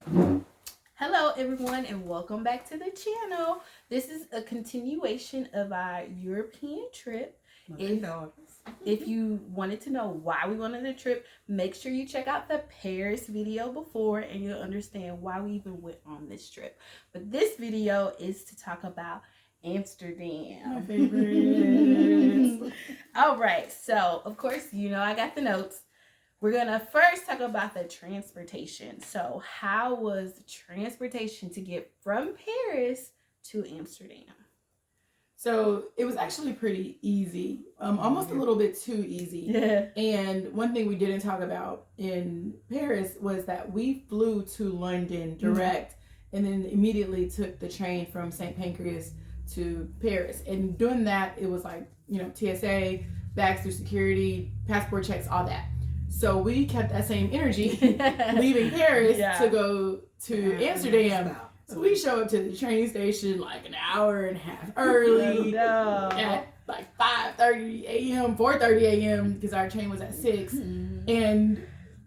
Hello, everyone, and welcome back to the channel. This is a continuation of our European trip. If you wanted to know why we went on the trip, make sure you check out the Paris video before and you'll understand why we even went on this trip. But this video is to talk about Amsterdam. My favorite. All right, so of course, I got the notes. We're going to first talk about the transportation. So how was the transportation to get from Paris to Amsterdam? So it was actually pretty easy, almost a little bit too easy. Yeah. And one thing we didn't talk about in Paris was that we flew to London direct and then immediately took the train from St. Pancras to Paris. And doing that, it was like, TSA, bags through security, passport checks, all that. So we kept that same energy leaving Paris to go to Amsterdam. So we show up to the train station like an hour and a half early at like 5:30 a.m., 4:30 a.m. because our train was at 6. And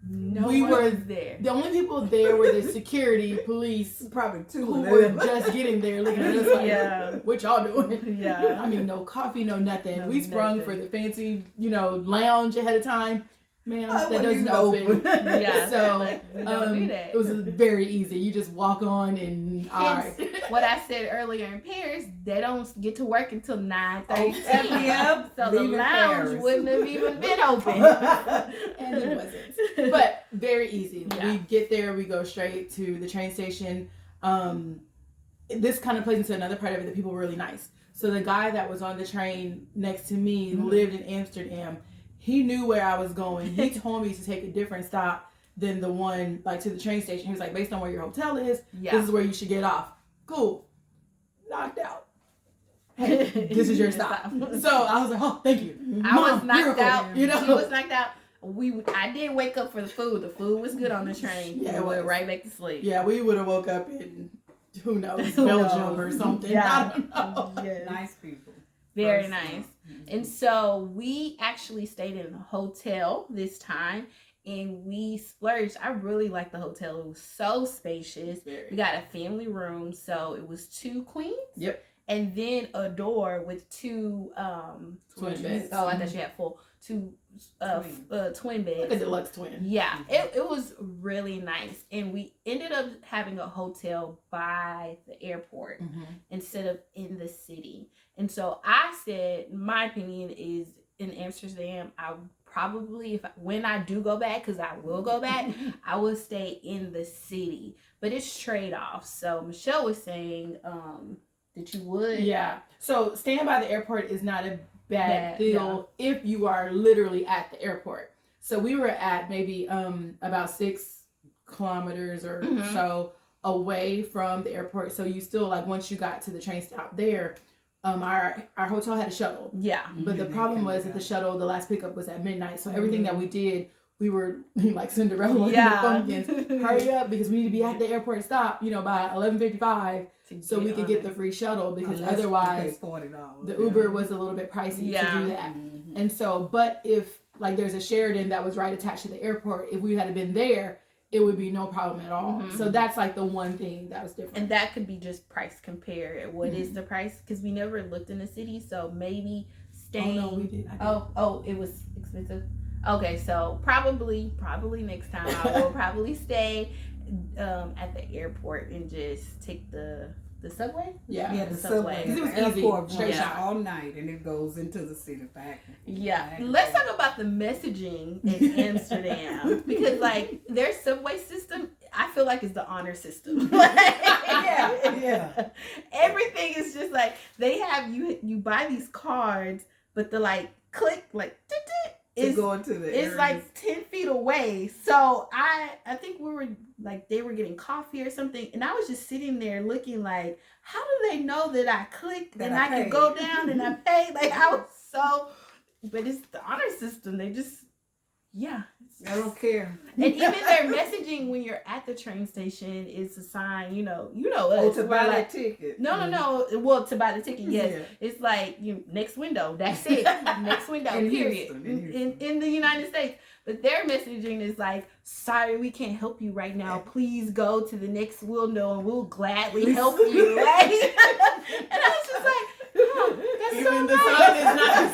we were there. The only people there were the security, police, probably two who were just getting there looking at us like, what y'all doing? Yeah. I mean, no coffee, no nothing. We sprung for the fancy, lounge ahead of time. Ma'am, that doesn't open. Yeah. So we don't do that. it was very easy. You just walk on and all right. What I said earlier in Paris, they don't get to work until 9:30 p.m. So the lounge Paris. wouldn't have even been open. And it wasn't. But very easy. Yeah. We get there, we go straight to the train station. This kind of plays into another part of it that people were really nice. So the guy that was on the train next to me lived in Amsterdam. He knew where I was going. He told me to take a different stop than the one like to the train station. He was like, based on where your hotel is, this is where you should get off. Cool. Knocked out. Hey, this is your stop. So I was like, oh, thank you. I was knocked out. You know? She was knocked out. I did wake up for the food. The food was good on the train. Yeah, we went right back to sleep. Yeah, we would have woke up in, who knows, Belgium or something. Yeah. I don't know. Yes. Nice people. Very nice. And so we actually stayed in a hotel this time and we splurged. I really liked the hotel. It was so spacious. We got a family room. So it was 2 queens. Yep. And then a door with 2 twin beds. Oh, I thought you had 2 twin beds. Like a deluxe twin. Yeah, it was really nice. And we ended up having a hotel by the airport instead of in the city. And so I said, my opinion is in Amsterdam, I probably, when I do go back, because I will go back, I will stay in the city. But it's trade-off. So Michelle was saying that you would. Yeah. So staying by the airport is not a bad deal if you are literally at the airport. So we were at maybe about 6 kilometers or so away from the airport. So you still, like, once you got to the train stop there, our hotel had a shuttle. Yeah. But the problem was that the shuttle, the last pickup was at midnight. So everything that we did, we were like Cinderella and the pumpkins. Hurry up because we need to be at the airport stop, by 11:55 so we could get the free shuttle because otherwise $40. the Uber was a little bit pricey to do that. And so, but if like there's a Sheraton that was right attached to the airport, if we had been there, it would be no problem at all. So that's like the one thing that was different. And that could be just price compare. What is the price? Because we never looked in the city, so maybe staying. Oh no, we did. Oh, it was expensive. Okay, so probably next time I will probably stay at the airport and just take the subway. Yeah, the subway. Because it was easy, airport straight runs shot all night, and it goes into the city back. Yeah, let's talk about the messaging in Amsterdam because like their subway system, I feel like is the honor system. Yeah. Everything is just like they have you buy these cards, but the like click like to go into the it's area. like 10 feet away. So I think we were like they were getting coffee or something, and I was just sitting there looking like, how do they know that I clicked and I could go down and I paid? Like I was so, but it's the honor system. They just I don't care. And even their messaging when you're at the train station is a sign, us. Oh, to buy like, that ticket. No. Well, to buy the ticket, yes. Yeah. It's like next window. That's it. Next window. In period. Houston, in the United States. But their messaging is like, sorry, we can't help you right now. Please go to the next window and we'll gladly help you. Like, and I was just like, that's Even so the nice. sign is nice.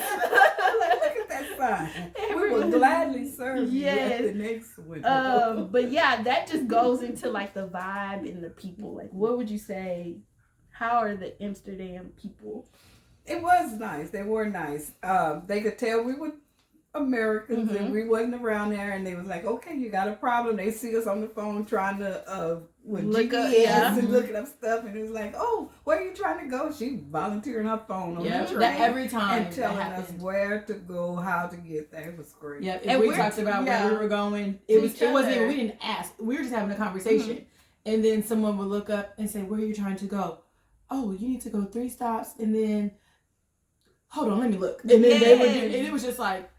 Like, look at that sign. We will gladly serve you at the next window. But yeah, that just goes into like the vibe and the people. Like, what would you say? How are the Amsterdam people? It was nice. They were nice. They could tell we were Americans and we wasn't around there, and they was like, okay, you got a problem. They see us on the phone trying to with Look GPS up, and looking up stuff, and it was like, oh, where are you trying to go? She volunteering her phone on the train that every time and telling us where to go, how to get there. It was great. Yeah, And we talked about where we were going. It wasn't even, we didn't ask. We were just having a conversation, and then someone would look up and say, where are you trying to go? Oh, you need to go 3 stops, and then hold on, let me look. And then they would do, and it was just like,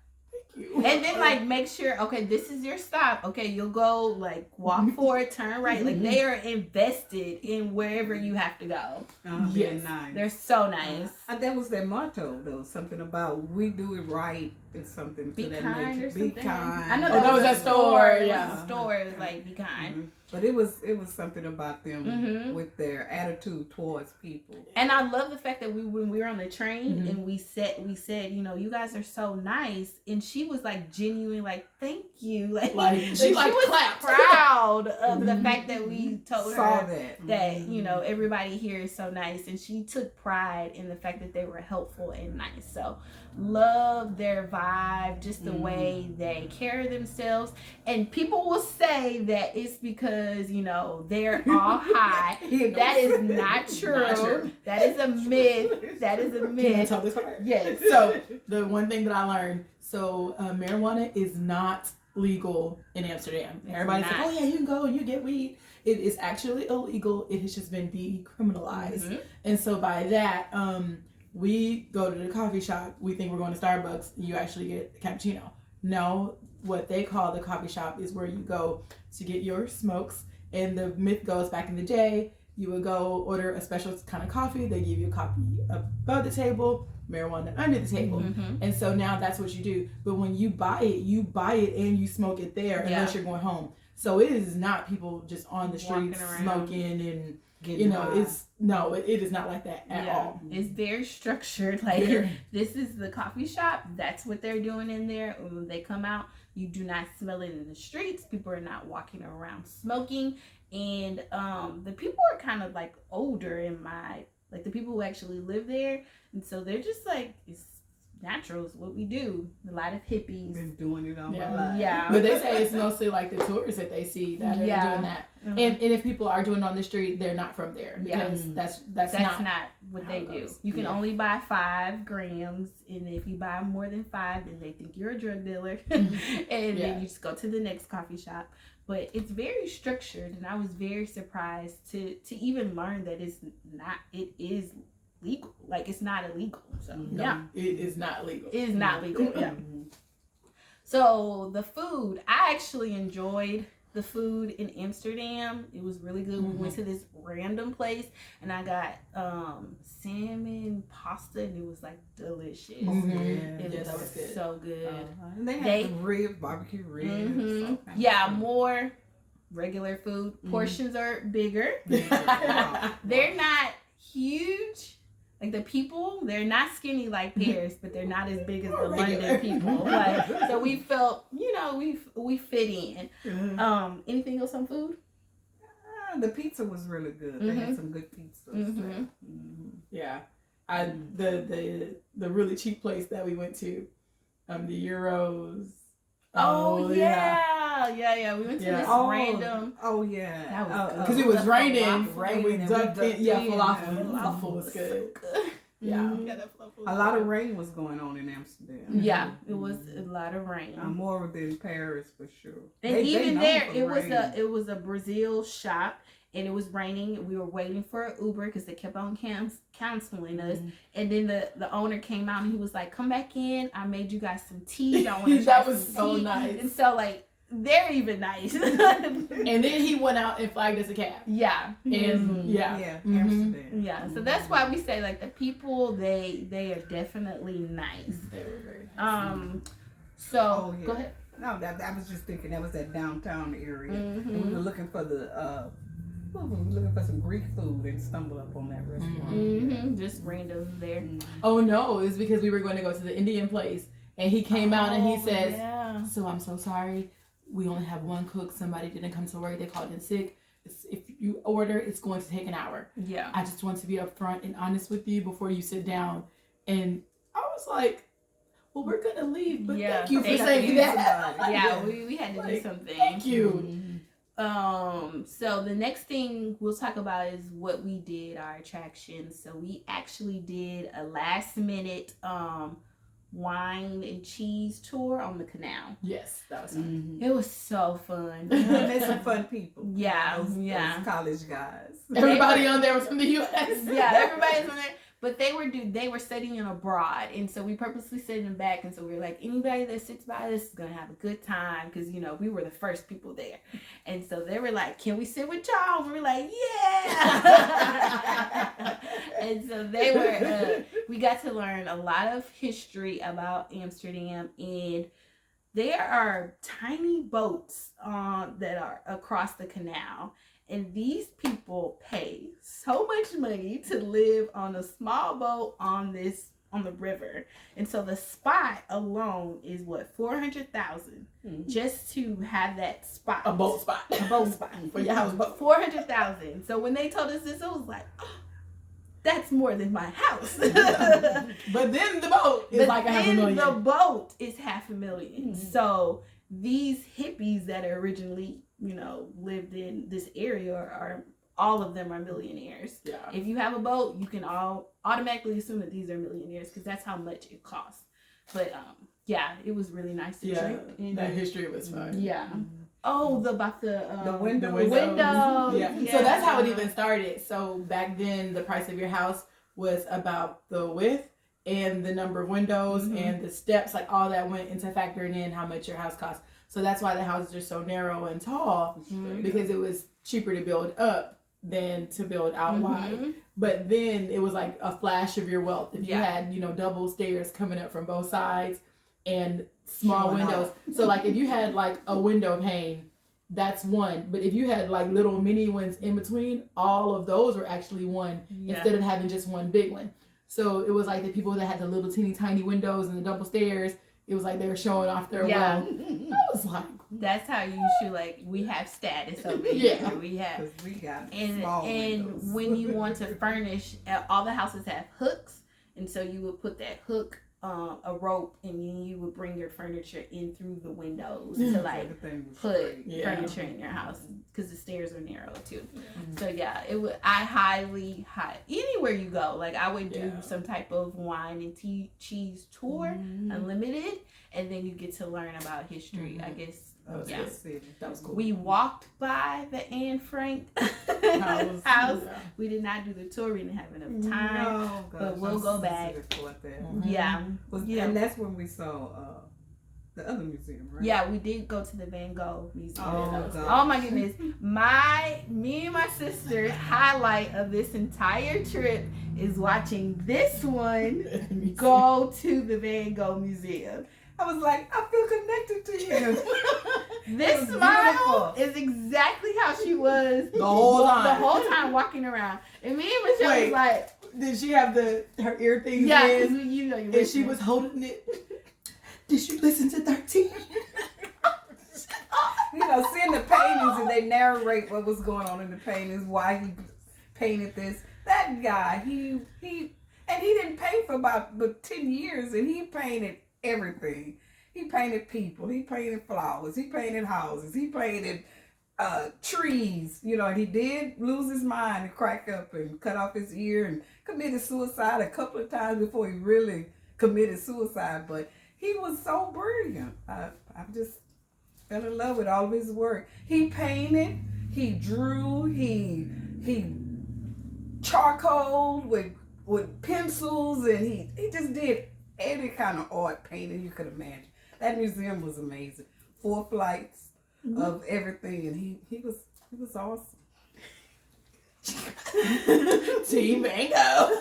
thank you. And then like make sure, okay, this is your stop. Okay, you'll go like walk forward, turn right. Like they are invested in wherever you have to go. Yes. Nice. They're so nice. That was their motto, though. Something about we do it right. It's something Be to that kind nature. or Be something. kind. I know that was a store. Yeah, store is like be kind. But it was something about them with their attitude towards people. And I love the fact that when we were on the train and we said, you know, you guys are so nice, and she was like genuine, like thank you, like she was clapped. proud of the fact that we told Saw her that you know everybody here is so nice, and she took pride in the fact that they were helpful and nice. So love their vibe, just the way they carry themselves. And people will say that it's because, you know, they're all high. That is not true. That is a myth. That is a Can I myth. tell this part? Yes. So the one thing that I learned, marijuana is not legal in Amsterdam. Everybody's like, oh yeah, you can go and you get weed. It is actually illegal. It has just been decriminalized. And so by that, we go to the coffee shop. We think we're going to Starbucks. You actually get a cappuccino. No, what they call the coffee shop is where you go to get your smokes. And the myth goes, back in the day, you would go order a special kind of coffee. They give you a copy above the table, marijuana under the table. And so now that's what you do. But when you buy it and you smoke it there unless you're going home. So it is not people just on the streets smoking and you know, it is not like that at all. It's very structured. Like this is the coffee shop. That's what they're doing in there. When they come out, you do not smell it in the streets. People are not walking around smoking. And the people are kind of like older the people who actually live there. And so they're just like, it's natural, is what we do. A lot of hippies. Been doing it all my life. Yeah. But they say it's mostly like the tourists that they see that are doing that. And if people are doing it on the street, they're not from there. Because that's not what they do. You can only buy 5 grams, and if you buy more than 5, then they think you're a drug dealer. And then you just go to the next coffee shop. But it's very structured, and I was very surprised to even learn that it is legal. Like, it's not illegal. So it is not legal. It is not legal. Yeah. So the food, I actually enjoyed the food in Amsterdam. It was really good. We went to this random place, and I got salmon pasta, and it was like delicious. It was good. So good. And they had the ribs, barbecue ribs. More regular food. Portions are bigger. They're not huge. Like the people, they're not skinny like Paris, but they're not as big as the London people. Like, so we felt, you know, we fit in. Anything else on food? The pizza was really good. They had some good pizzas. Yeah, the really cheap place that we went to, the Euros. We went to this random. That was good. Because it was raining, and we and ducked in. falafel. Falafel was good. A lot of rain was going on in Amsterdam. Yeah, it was a lot of rain. More than Paris for sure. And even there, it was a Brazil shop, and it was raining. We were waiting for an Uber because they kept on counseling us. And then the owner came out and he was like, "Come back in. I made you guys some tea. I want to That was so nice." And so like they're even nice. And then he went out and flagged us a cab. Yeah. And Amsterdam. Yeah. So that's why we say like the people they are definitely nice. They were very nice. So go ahead. No, that I was just thinking that was that downtown area, and we Mm-hmm. were looking for we were looking for some Greek food and stumbled up on that restaurant. Mm-hmm. Just random there. Oh no, it's because we were going to go to the Indian place, and he came out and he says, yeah. "So I'm so sorry. We only have one cook. Somebody didn't come to work. They called in sick. If you order, it's going to take an hour. Yeah. I just want to be upfront and honest with you before you sit down." And I was like, "Well, we're gonna leave, but Yeah, thank you for thank saying you. that." Yeah, we had to do Like, something. Thank you. So the next thing we'll talk about is what we did, our attractions. So we actually did a last minute wine and cheese tour on the canal. Yes, that was fun. It was so fun. Met some fun people. Yeah, those college guys. Everybody on there was from the U.S. Yeah, everybody's on there. But they were studying abroad, and so we purposely sit in the back, and so we were like, anybody that sits by us is gonna have a good time, because we were the first people there, and so they were like, can we sit with y'all? And we were like, yeah. And so they were we got to learn a lot of history about Amsterdam, and there are tiny boats that are across the canal. And these people pay so much money to live on a small boat on the river. And so the spot alone is what, $400,000 just to have that spot. A boat spot. A boat spot. For your house boat. $400,000. So when they told us this, it was like, oh, that's more than my house. But then the boat is like $500,000. The boat is $500,000. So these hippies that are originally lived in this area are all of them are millionaires. Yeah. If you have a boat, you can all automatically assume that these are millionaires because that's how much it costs. But yeah, it was really nice to drink. And that history was fun. Yeah. Oh, the windows. Yeah. So that's how it even started. So back then, the price of your house was about the width and the number of windows and the steps, like all that went into factoring in how much your house cost. So that's why the houses are so narrow and tall, because it was cheaper to build up than to build out wide. But then it was like a flash of your wealth. If you had, double stairs coming up from both sides and small windows. So like if you had like a window pane, that's one. But if you had like little mini ones in between, all of those were actually one instead of having just one big one. So it was like the people that had the little teeny tiny windows and the double stairs, it was like they were showing off their wealth. I was like, that's how you should, we have status over here. We have, we got and windows. When you want to furnish, all the houses have hooks, and so you would put that hook, a rope, and then you would bring your furniture in through the windows to put furniture in your house, because the stairs are narrow too. So yeah, I highly anywhere you go, I would do some type of wine and cheese tour, unlimited, and then you get to learn about history. I guess. That was cool. We walked by the Anne Frank house. We did not do the tour. We didn't have enough time. No, but we'll go back. Yeah. And that's when we saw the other museum, right? Yeah, we did go to the Van Gogh Museum. Oh my goodness. Me and my sister's highlight of this entire trip is watching this one go to the Van Gogh Museum. I was like, I feel connected to you. This smile is exactly how she was the whole time walking around. And me and Michelle was like, did she have her ear things in? And she was holding it. Did you listen to 13? Seeing the paintings and they narrate what was going on in the paintings, why he painted this. That guy, he didn't paint for about 10 years, and he painted everything. He painted people, he painted flowers, he painted houses, he painted trees, and he did lose his mind and crack up and cut off his ear and committed suicide a couple of times before he really committed suicide. But he was so brilliant. I just fell in love with all of his work. He painted, he drew, he charcoaled with pencils, and he just did any kind of art painting you could imagine. That museum was amazing. 4 flights of everything, and he was awesome. Team Mango.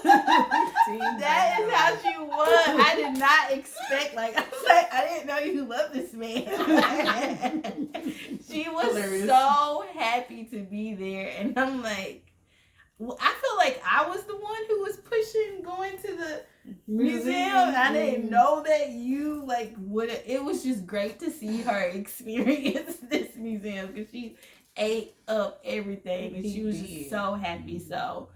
That is how she was. I did not expect, like, I was like, I didn't know you loved this man. She was Hilarious. so happy to be there. And I'm like, well, I feel like I was the one who was pushing going to the museum. I didn't know that you, like, would. It was just great to see her experience this museum because she ate up everything and she was just so happy. So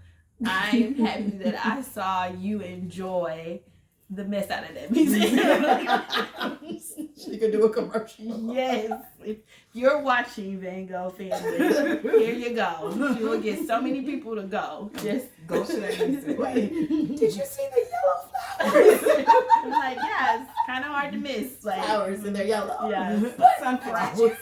I'm happy that I saw you enjoy the mess out of that museum. She could do a commercial. Yes. If you're watching, Van Gogh family, here you go. You will get so many people to go. Just Go to that museum. Wait, did you see the yellow flowers? I'm like, yeah, it's kind of hard to miss. Like, Flowers and they're yellow. yeah. Sunflowers. It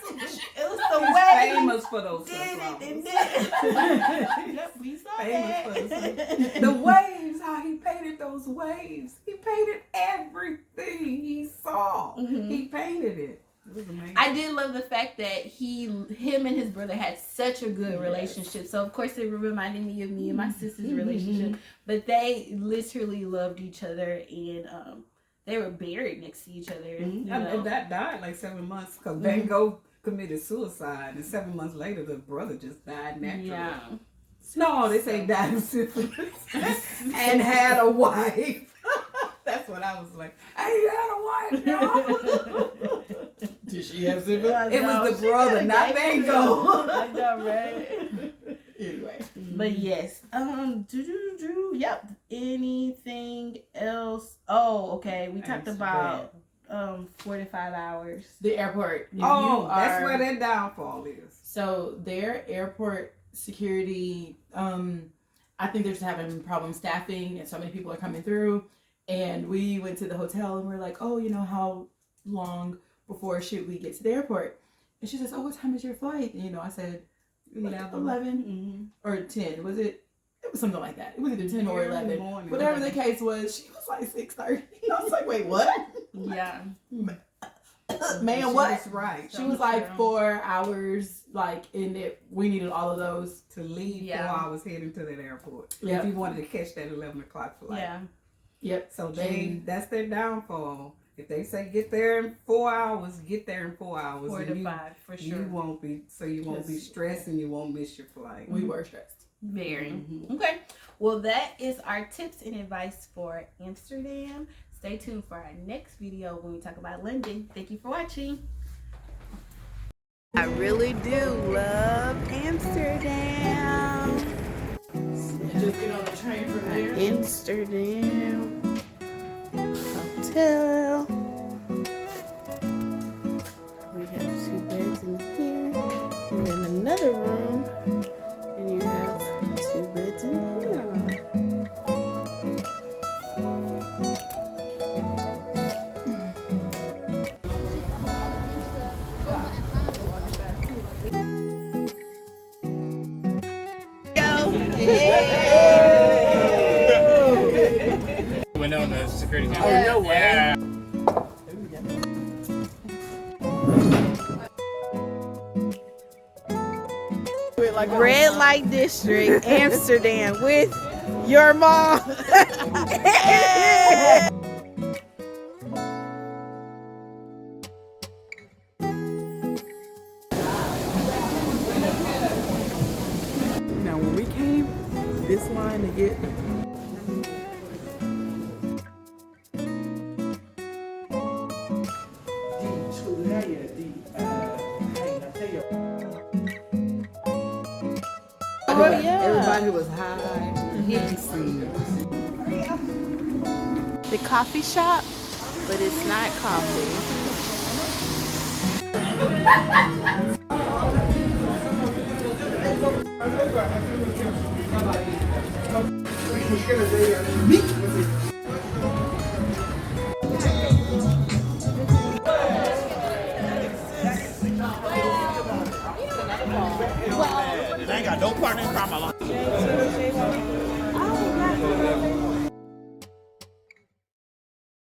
was the He's way famous for those did it sunflowers. and did it. Yep, we saw Famous for that. the waves, how he painted those waves. He painted everything he saw. Mhm. He painted it. It was amazing. I did love the fact that him and his brother had such a good relationship. So of course it reminded me of me and my sister's relationship. But they literally loved each other and they were buried next to each other. You know? And that died like 7 months because Van Gogh committed suicide, and 7 months later the brother just died naturally. Yeah. No, they say he died of syphilis and had a wife. That's what I was like. He had a wife, y'all. Did she have syphilis? It was the brother, not Van Gogh. I know, right? Anyway. But yes, yep. Anything else? Oh, okay. We talked about 4 to 5 hours. The airport. If Oh, you that's are- where their downfall is. So their airport security, I think they're just having problem staffing and so many people are coming through. And we went to the hotel and we're like, oh, you know, how long before should we get to the airport? And she says, oh, what time is your flight? And, you know, I said, 11 or 10. Was it? It was something like that. It was either 10 or 11. Morning. Whatever the case was, she was like 6:30. I was like, wait, what? Yeah. Man, what? That's right. She was like 4 hours, like, in it. We needed all of those. To leave 4 hours heading to that airport. Yep. If you wanted to catch that 11 o'clock flight. Yeah. Yep. So that's their downfall. If they say get there in 4 hours, get there in 4 hours. 4 to 5 for sure. You won't be stressed and you won't miss your flight. We were stressed. Very. Mm-hmm. Okay. Well, that is our tips and advice for Amsterdam. Stay tuned for our next video when we talk about London. Thank you for watching. I really do love Amsterdam. Just get on the train from there. Amsterdam Hotel. We have 2 beds in here. And then another room. And you have 2 beds in here. Window in the security camera. Oh, no way. Yeah. Red Light District, Amsterdam, with your mom. Now, when we came this line to get Oh, yeah. everybody was high, hitting seats. The coffee shop, but it's not coffee. I ain't got no partner in crime alone.